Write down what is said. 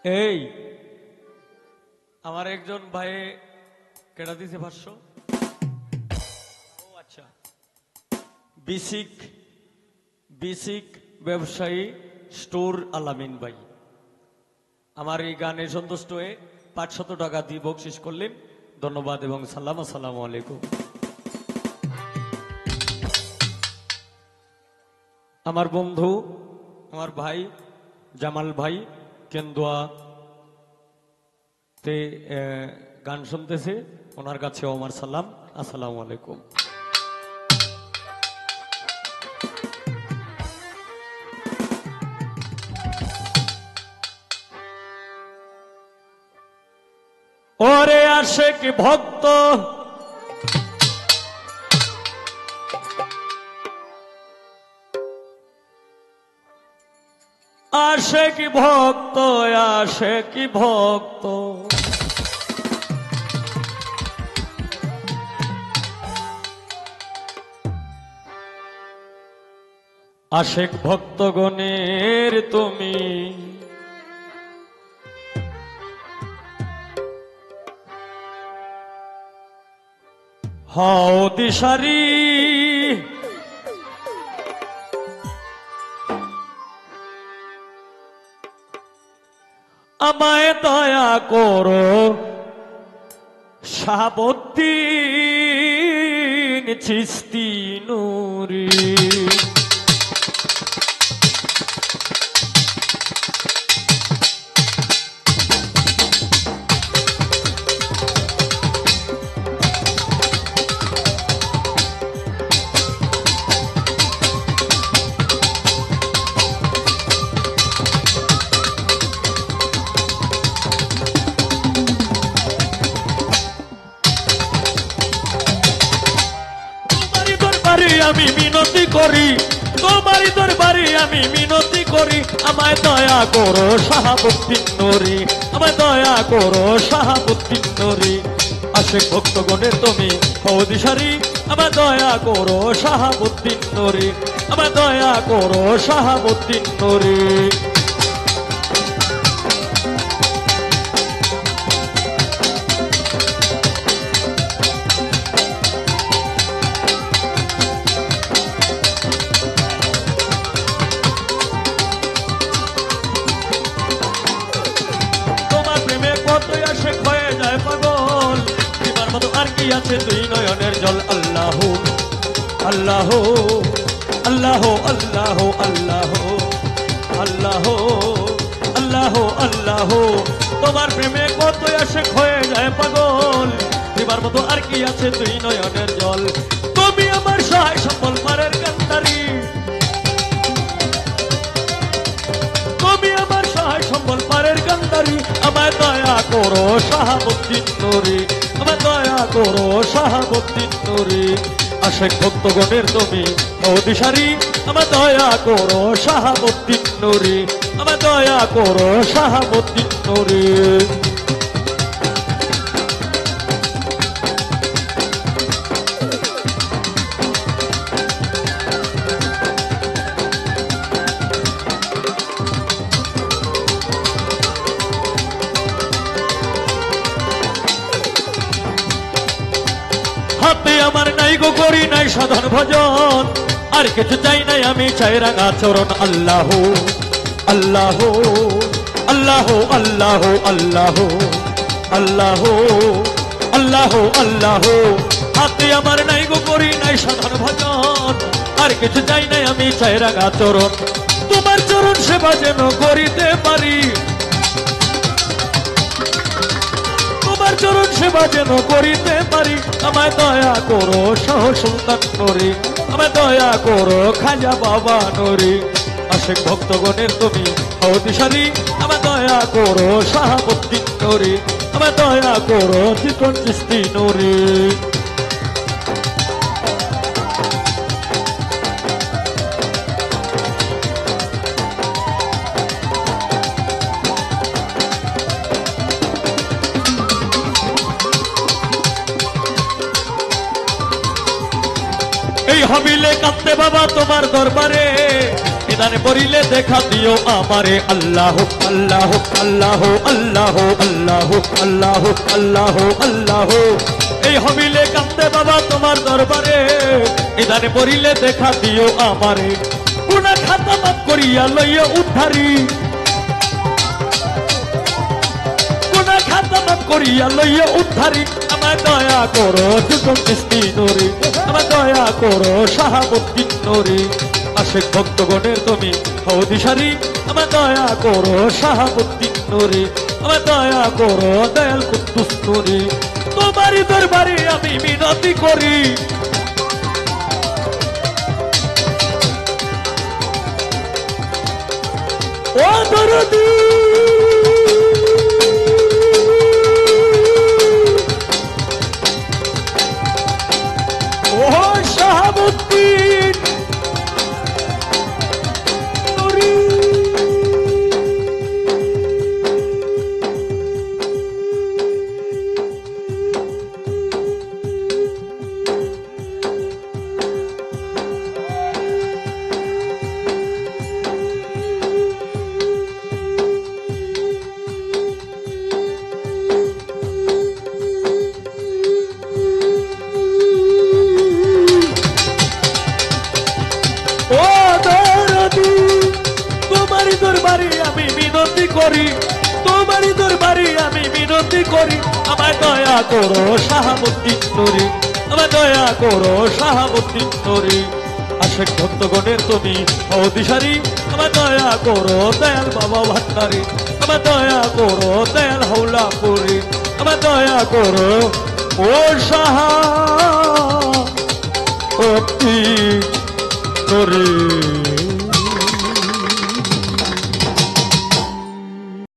এই আমার একজন ভাই কেটা দিছে 500। ও আচ্ছা, বিসিক ব্যবসায়ী স্টোর আলামিন ভাই আমার এই গানে সন্তুষ্ট হয়ে 500 টাকা দিয়ে বকশিস করলেন। ধন্যবাদ এবং সালাম। আসসালামু আলাইকুম। আমার বন্ধু, আমার ভাই জামাল ভাই কেন্দুয়া তে গান শুনতেছে, ওনার কাছেও আমার সালাম। আসসালামু আলাইকুম। ওরে আশেক ভক্ত আশেক ভক্ত আশেক ভক্ত আশেক ভক্তগণের তুমি হও দিশারি। আমায় দয়া করো শাহাবুদ্দিন চিশতি নুরি। আমি মিনতি করি তোমারই দরবারে, আমি মিনতি করি আমায় দয়া করো শাহাবুদ্দিন নুরি, আমায় দয়া করো শাহাবুদ্দিন নুরি। আশেক ভক্তগণের তুমি হও দিশারি, আমায় দয়া করো শাহাবুদ্দিন নুরি, আমায় দয়া করো শাহাবুদ্দিন নুরি। আর কি আছে দুই নয়নের জল। আল্লাহ আল্লাহ আল্লাহ আল্লাহ আল্লাহ আল্লাহ আল্লাহ আল্লাহ। তোমার প্রেমে কত আসে হয়ে যায় পাগল, এবার মতো আর কি আছে দুই নয়নের জল। তুমি আমার সহায় সম্বল পারের কান্তারি, তুমি আমার সহায় সম্বল পারের কান্তারি। আমায় দয়া করো শাহাবুদ্দিন নুরি, আমায় দয়া করো শাহাবুদ্দিন নুরি। আশেক ভক্তগণের তুমি হও দিশারি, আমায় দয়া করো শাহাবুদ্দিন নুরি, আমায় দয়া করো শাহাবুদ্দিন নুরি। হাতে আমার নাই গো করি নাই সাধন ভজন, আর কিছু চাই নাই আমি চাই রাঙা চরণ। আল্লাহ আল্লাহ আল্লাহ আল্লাহ আল্লাহ আল্লাহ আল্লাহ আল্লাহ। হাতে আমার নাই গো করি নাই সাধন ভজন, আর কিছু চাই নাই আমি চাই রাঙা চরণ। তোমার চরণ সেবা যেন করিতে পারি, তোমার চরণ সেবা যেন করিতে পারি। আমায় দয়া করো শাহ সুলতান নুরি, আমায় দয়া করো খাজা বাবা নুরি। আশেক ভক্তগণের তুমি হও দিশারি, আমায় দয়া করো শাহাবুদ্দিন নুরি, আমায় দয়া করো চিকন চিশতি নুরি। এই হবিলে কাঁদতে বাবা তোমার দরবারে নিদানে পড়িলে দেখা দিও আমারে আল্লাহ আল্লাহ আল্লাহ আল্লাহ আল্লাহ আল্লাহ আল্লাহ আল্লাহ এই হবিলে কাঁদতে বাবা তোমার দরবারে নিদানে পড়িলে দেখা দিও আমারে গুনাহ খাতা মাফ করিয়া লইয়া উদ্ধারি গুনাহ খাতা মাফ করিয়া লইয়া উদ্ধারি আমায় দয়া করো যুগম কিস্তি নরে আমায় দয়া করো শাহাবুদ্দিন নরে আশেক ভক্তগণের তুমি হও দিশারি আমায় দয়া করো শাহাবুদ্দিন নরে আমায় দয়া করো দয়াল কুদ্দুস নরে তোমারই দরবারে আমি মিনতি করি ও দরদি ও শাহাবুদ্দিন নুরি ও দরদি তোমারই দরবারে আমি মিনতি করি তোমারই দরবারে আমি মিনতি করি আমায় দয়া করো শাহাবুদ্দিন নুরি আমায় দয়া করো শাহাবুদ্দিন নুরি আশেক ভক্তগণের তুমি হও দিশারি আমায় দয়া করো দয়াল বাবা ভান্ডারি আমায় দয়া করো দয়াল হাওলাপুরি আমায় দয়া করো ও শাহাবুদ্দিন নুরি